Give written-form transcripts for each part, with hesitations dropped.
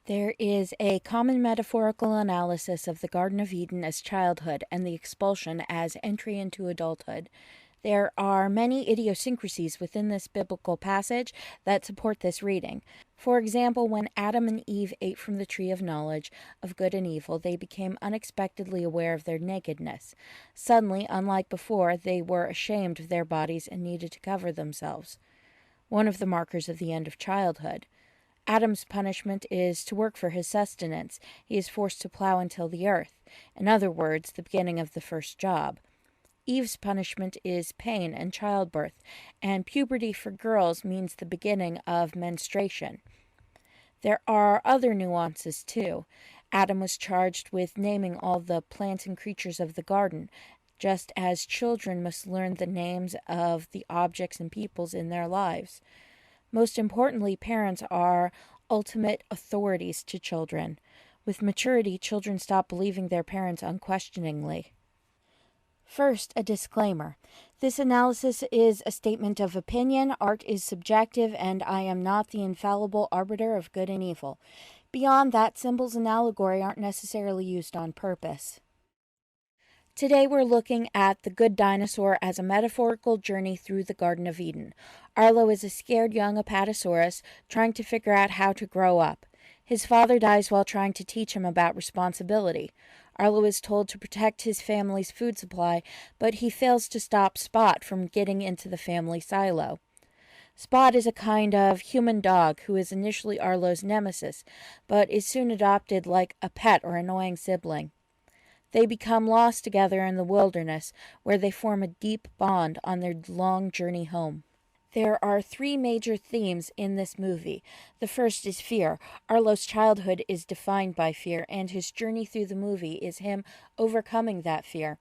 There is a common metaphorical analysis of the Garden of Eden as childhood and the expulsion as entry into adulthood. There are many idiosyncrasies within this biblical passage that support this reading. For example, when Adam and Eve ate from the tree of knowledge of good and evil, they became unexpectedly aware of their nakedness. Suddenly, unlike before, they were ashamed of their bodies and needed to cover themselves. One of the markers of the end of childhood. Adam's punishment is to work for his sustenance. He is forced to plow and till the earth. In other words, the beginning of the first job. Eve's punishment is pain and childbirth, and puberty for girls means the beginning of menstruation. There are other nuances too. Adam was charged with naming all the plants and creatures of the garden, just as children must learn the names of the objects and peoples in their lives. Most importantly, parents are ultimate authorities to children. With maturity, children stop believing their parents unquestioningly. First, a disclaimer. This analysis is a statement of opinion, art is subjective, and I am not the infallible arbiter of good and evil. Beyond that, symbols and allegory aren't necessarily used on purpose. Today we're looking at the good dinosaur as a metaphorical journey through the Garden of Eden. Arlo is a scared young apatosaurus trying to figure out how to grow up. His father dies while trying to teach him about responsibility. Arlo is told to protect his family's food supply, but he fails to stop Spot from getting into the family silo. Spot is a kind of human dog who is initially Arlo's nemesis, but is soon adopted like a pet or annoying sibling. They become lost together in the wilderness, where they form a deep bond on their long journey home. There are three major themes in this movie. The first is fear. Arlo's childhood is defined by fear, and his journey through the movie is him overcoming that fear.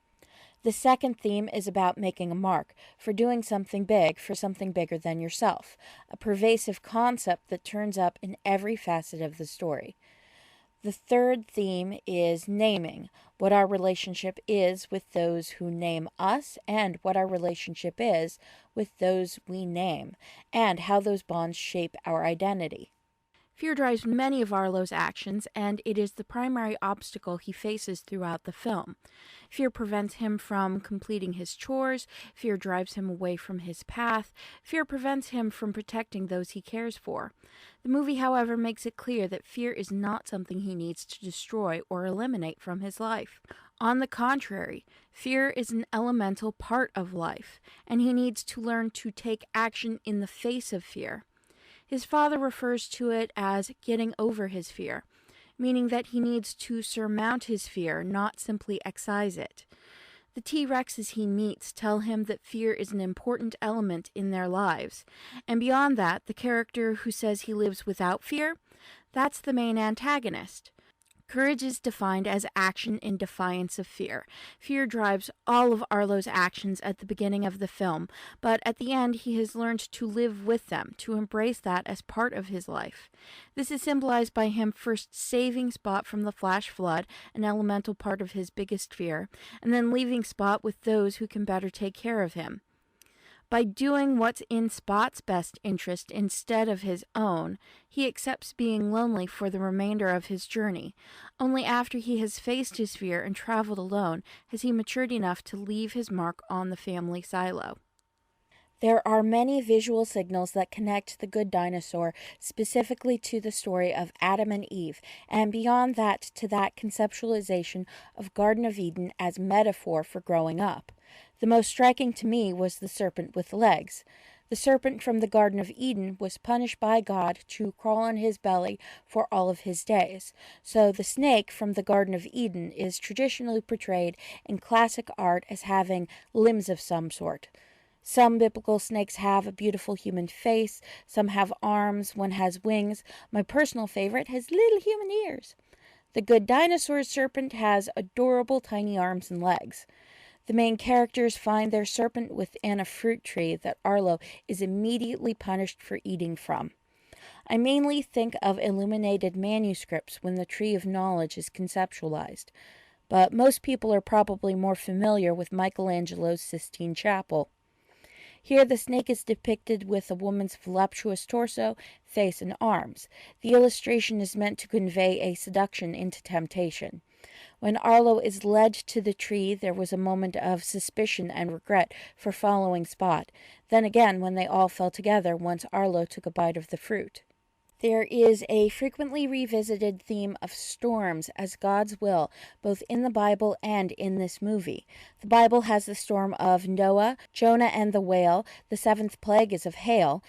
The second theme is about making a mark, for doing something big, for something bigger than yourself, a pervasive concept that turns up in every facet of the story. The third theme is naming, what our relationship is with those who name us, and what our relationship is with those we name, and how those bonds shape our identity. Fear drives many of Arlo's actions, and it is the primary obstacle he faces throughout the film. Fear prevents him from completing his chores, fear drives him away from his path, fear prevents him from protecting those he cares for. The movie, however, makes it clear that fear is not something he needs to destroy or eliminate from his life. On the contrary, fear is an elemental part of life, and he needs to learn to take action in the face of fear. His father refers to it as getting over his fear, meaning that he needs to surmount his fear, not simply excise it. The T-Rexes he meets tell him that fear is an important element in their lives. And beyond that, the character who says he lives without fear, that's the main antagonist. Courage is defined as action in defiance of fear. Fear drives all of Arlo's actions at the beginning of the film, but at the end he has learned to live with them, to embrace that as part of his life. This is symbolized by him first saving Spot from the flash flood, an elemental part of his biggest fear, and then leaving Spot with those who can better take care of him. By doing what's in Spot's best interest instead of his own, he accepts being lonely for the remainder of his journey. Only after he has faced his fear and traveled alone has he matured enough to leave his mark on the family silo. There are many visual signals that connect the good dinosaur specifically to the story of Adam and Eve, and beyond that to that conceptualization of Garden of Eden as metaphor for growing up. The most striking to me was the serpent with legs. The serpent from the Garden of Eden was punished by God to crawl on his belly for all of his days. So the snake from the Garden of Eden is traditionally portrayed in classic art as having limbs of some sort. Some biblical snakes have a beautiful human face, some have arms, one has wings. My personal favorite has little human ears. The good dinosaur serpent has adorable tiny arms and legs. The main characters find their serpent within a fruit tree that Arlo is immediately punished for eating from. I mainly think of illuminated manuscripts when the Tree of Knowledge is conceptualized, but most people are probably more familiar with Michelangelo's Sistine Chapel. Here the snake is depicted with a woman's voluptuous torso, face, and arms. The illustration is meant to convey a seduction into temptation. When Arlo is led to the tree, there was a moment of suspicion and regret for following Spot. Then again, when they all fell together once Arlo took a bite of the fruit. There is a frequently revisited theme of storms as God's will, both in the Bible and in this movie. The Bible has the storm of Noah, Jonah and the whale. The seventh plague is of hail.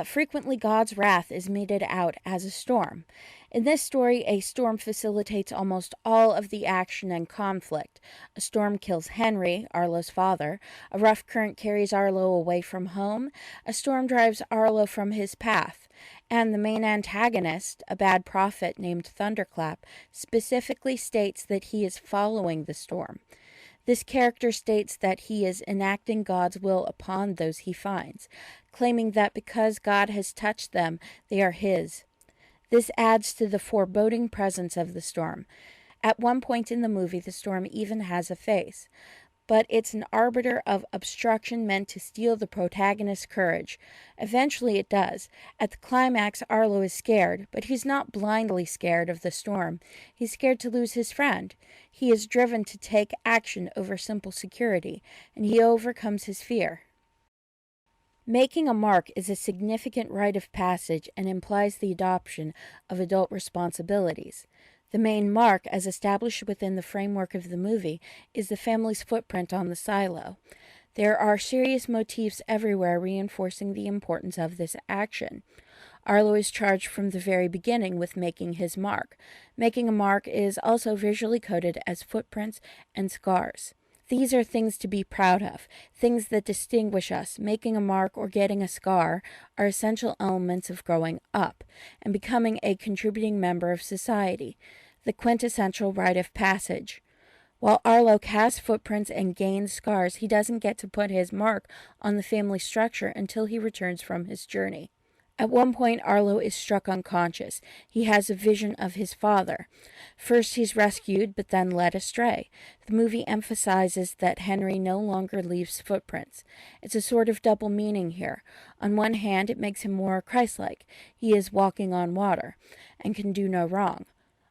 Frequently, God's wrath is meted out as a storm. In this story, a storm facilitates almost all of the action and conflict. A storm kills Henry, Arlo's father. A rough current carries Arlo away from home. A storm drives Arlo from his path. And the main antagonist, a bad prophet named Thunderclap, specifically states that he is following the storm. This character states that he is enacting God's will upon those he finds, claiming that because God has touched them, they are his. This adds to the foreboding presence of the storm. At one point in the movie, the storm even has a face. But it's an arbiter of obstruction meant to steal the protagonist's courage. Eventually it does. At the climax, Arlo is scared, but he's not blindly scared of the storm. He's scared to lose his friend. He is driven to take action over simple security, and he overcomes his fear. Making a mark is a significant rite of passage and implies the adoption of adult responsibilities. The main mark, as established within the framework of the movie, is the family's footprint on the silo. There are serious motifs everywhere reinforcing the importance of this action. Arlo is charged from the very beginning with making his mark. Making a mark is also visually coded as footprints and scars. These are things to be proud of, things that distinguish us. Making a mark or getting a scar are essential elements of growing up and becoming a contributing member of society, the quintessential rite of passage. While Arlo casts footprints and gains scars, he doesn't get to put his mark on the family structure until he returns from his journey. At one point, Arlo is struck unconscious. He has a vision of his father. First, he's rescued, but then led astray. The movie emphasizes that Henry no longer leaves footprints. It's a sort of double meaning here. On one hand, it makes him more Christ-like. He is walking on water and can do no wrong.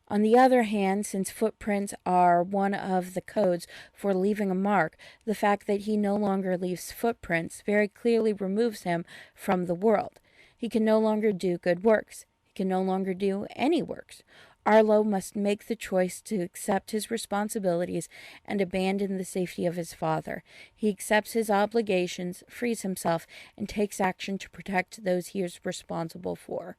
On the other hand, since footprints are one of the codes for leaving a mark, the fact that he no longer leaves footprints very clearly removes him from the world. He can no longer do good works. He can no longer do any works. Arlo must make the choice to accept his responsibilities and abandon the safety of his father. He accepts his obligations, frees himself, and takes action to protect those he is responsible for.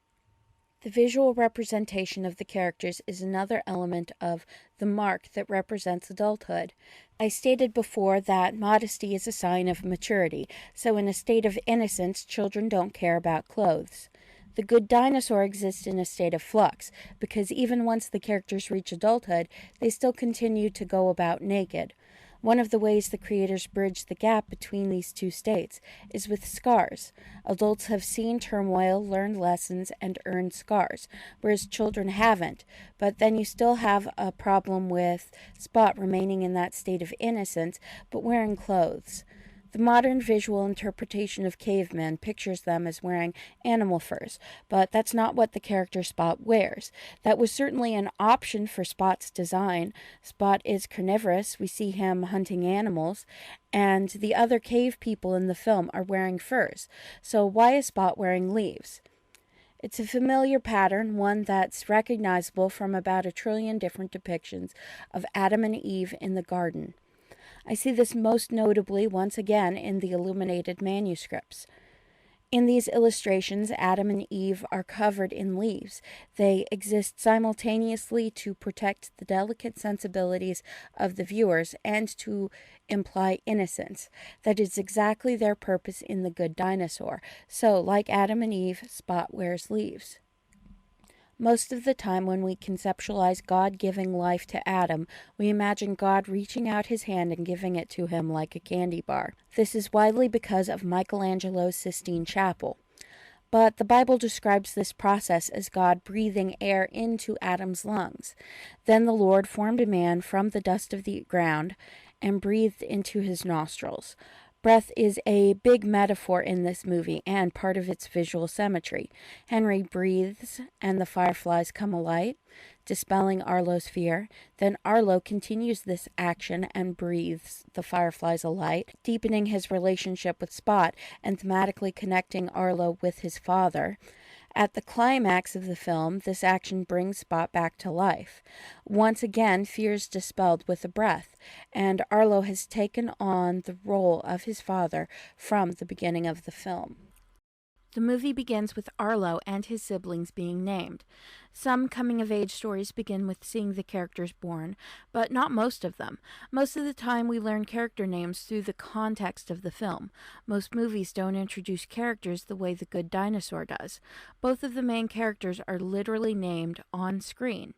The visual representation of the characters is another element of the mark that represents adulthood. I stated before that modesty is a sign of maturity, so in a state of innocence, children don't care about clothes. The good dinosaur exists in a state of flux, because even once the characters reach adulthood, they still continue to go about naked. One of the ways the creators bridge the gap between these two states is with scars. Adults have seen turmoil, learned lessons, and earned scars, whereas children haven't. But then you still have a problem with Spot remaining in that state of innocence, but wearing clothes. The modern visual interpretation of cavemen pictures them as wearing animal furs, but that's not what the character Spot wears. That was certainly an option for Spot's design. Spot is carnivorous, we see him hunting animals, and the other cave people in the film are wearing furs. So why is Spot wearing leaves? It's a familiar pattern, one that's recognizable from about 1 trillion different depictions of Adam and Eve in the garden. I see this most notably once again in the illuminated manuscripts. In these illustrations, Adam and Eve are covered in leaves. They exist simultaneously to protect the delicate sensibilities of the viewers and to imply innocence. That is exactly their purpose in The Good Dinosaur. So, like Adam and Eve, Spot wears leaves. Most of the time when we conceptualize God giving life to Adam, we imagine God reaching out his hand and giving it to him like a candy bar. This is widely because of Michelangelo's Sistine Chapel. But the Bible describes this process as God breathing air into Adam's lungs. Then the Lord formed a man from the dust of the ground and breathed into his nostrils. Breath is a big metaphor in this movie and part of its visual symmetry. Henry breathes and the fireflies come alight, dispelling Arlo's fear. Then Arlo continues this action and breathes the fireflies alight, deepening his relationship with Spot and thematically connecting Arlo with his father. At the climax of the film, this action brings Spot back to life. Once again, fear is dispelled with a breath, and Arlo has taken on the role of his father from the beginning of the film. The movie begins with Arlo and his siblings being named. Some coming-of-age stories begin with seeing the characters born, but not most of them. Most of the time we learn character names through the context of the film. Most movies don't introduce characters the way The Good Dinosaur does. Both of the main characters are literally named on screen.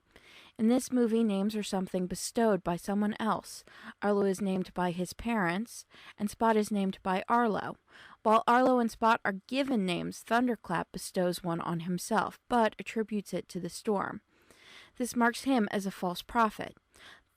In this movie, names are something bestowed by someone else. Arlo is named by his parents, and Spot is named by Arlo. While Arlo and Spot are given names, Thunderclap bestows one on himself, but attributes it to the storm. This marks him as a false prophet.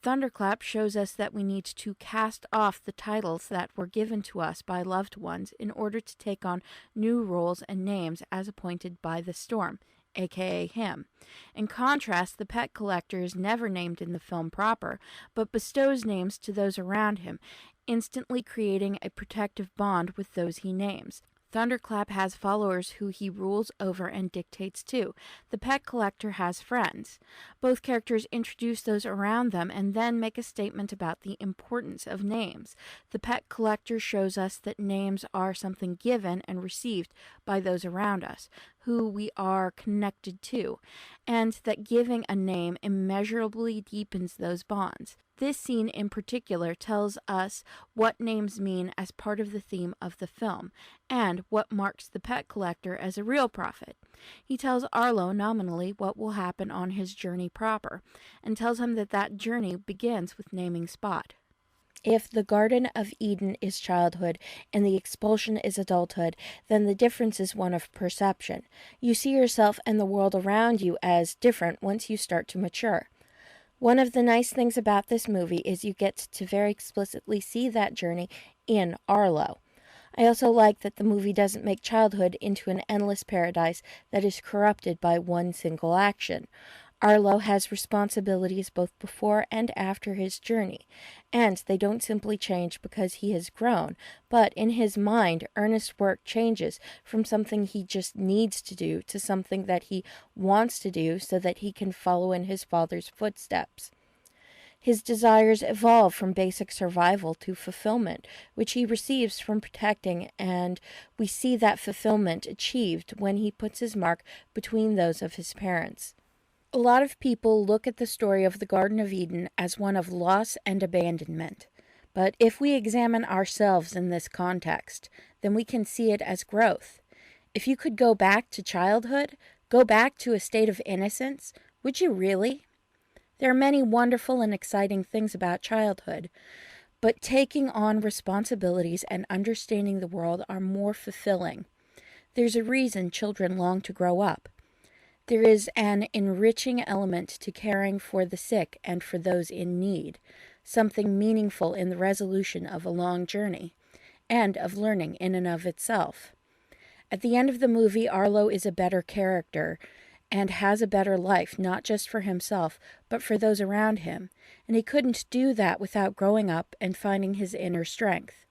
Thunderclap shows us that we need to cast off the titles that were given to us by loved ones in order to take on new roles and names as appointed by the storm, aka him. In contrast, the pet collector is never named in the film proper, but bestows names to those around him, instantly creating a protective bond with those he names. Thunderclap has followers who he rules over and dictates to. The pet collector has friends. Both characters introduce those around them and then make a statement about the importance of names. The pet collector shows us that names are something given and received by those around us, who we are connected to, and that giving a name immeasurably deepens those bonds. This scene in particular tells us what names mean as part of the theme of the film, and what marks the pet collector as a real prophet. He tells Arlo nominally what will happen on his journey proper, and tells him that that journey begins with naming Spot. If the Garden of Eden is childhood and the expulsion is adulthood, then the difference is one of perception. You see yourself and the world around you as different once you start to mature. One of the nice things about this movie is you get to very explicitly see that journey in Arlo. I also like that the movie doesn't make childhood into an endless paradise that is corrupted by one single action. Arlo has responsibilities both before and after his journey, and they don't simply change because he has grown, but in his mind, earnest work changes from something he just needs to do to something that he wants to do so that he can follow in his father's footsteps. His desires evolve from basic survival to fulfillment, which he receives from protecting, and we see that fulfillment achieved when he puts his mark between those of his parents. A lot of people look at the story of the Garden of Eden as one of loss and abandonment. But if we examine ourselves in this context, then we can see it as growth. If you could go back to childhood, go back to a state of innocence, would you really? There are many wonderful and exciting things about childhood, but taking on responsibilities and understanding the world are more fulfilling. There's a reason children long to grow up. There is an enriching element to caring for the sick and for those in need, something meaningful in the resolution of a long journey, and of learning in and of itself. At the end of the movie, Arlo is a better character and has a better life, not just for himself, but for those around him, and he couldn't do that without growing up and finding his inner strength.